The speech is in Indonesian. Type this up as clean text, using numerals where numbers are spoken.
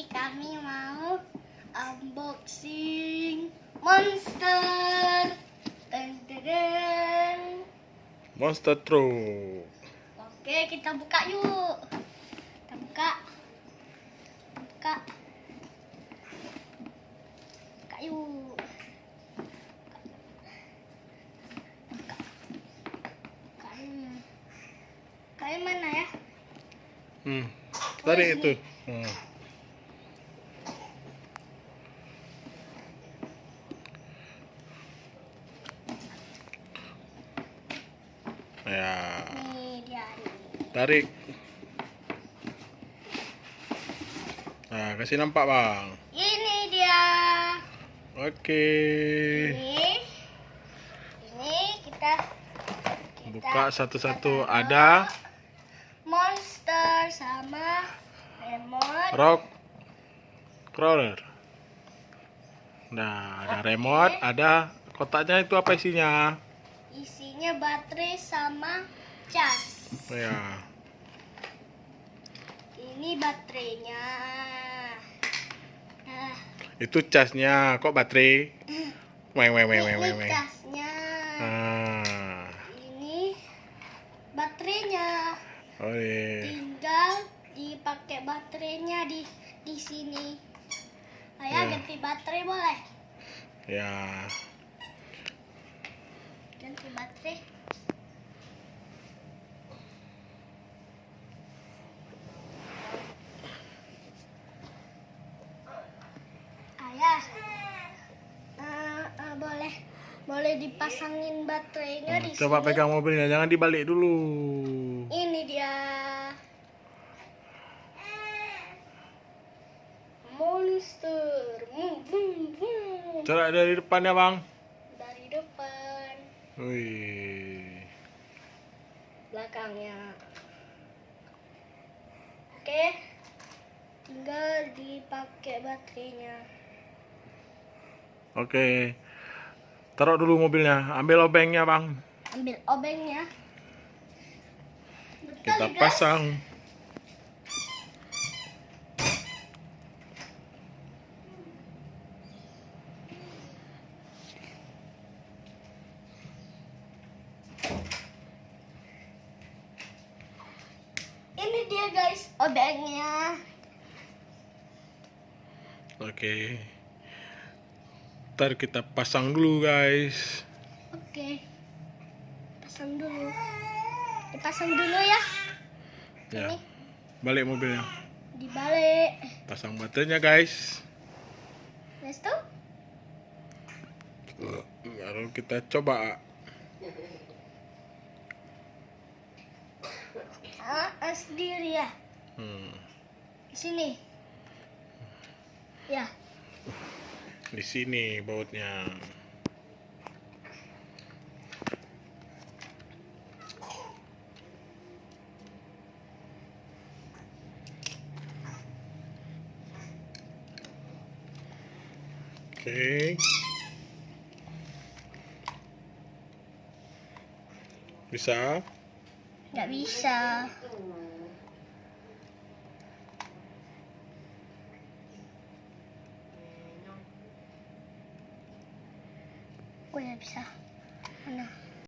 ini kami mau unboxing monster. Teng-teng. Monster Truck. Oke, kita buka yuk. Kita buka. Buka. Buka yuk. Buka. Kain mana ya? Tarik sini. itu. Ya, Nih dia nih. tarik. Nah, kasih nampak bang. Ini dia. Oke. Ini kita Buka satu-satu. taruh Ada monster sama remote. rock crawler. Nah, ada remote, ada kotaknya itu apa isinya? Isinya baterai sama cas. Ya. Ini baterainya. Nah, Itu casnya, kok baterai? ini casnya. Ah. Ini baterainya. Oh iya. Tinggal dipakai baterainya di sini. Ayah Ya. ganti baterai boleh? Ya. Ganti baterai. Ayah, boleh dipasangin baterainya di Coba sini. pegang mobilnya, jangan dibalik dulu. Ini dia. Monster. Coba dari depan ya bang. Dari depan, Wih. belakangnya. Oke. Tinggal dipakai baterainya. Oke. Taruh dulu mobilnya, ambil obengnya bang. Ambil obengnya. Betul, Kita guys. pasang. Ini dia guys, obengnya. Oke. Ntar kita pasang dulu guys. Oke. Pasang dulu. Dipasang dulu ya. Ya. Ini Balik mobilnya. dibalik. Pasang baterainya guys. Let's go. Baru kita coba. Sendiri ya. Di sini. Ya. Di sini bautnya. Oke. Bisa? Nggak bisa. Oh ya bisa. Mana?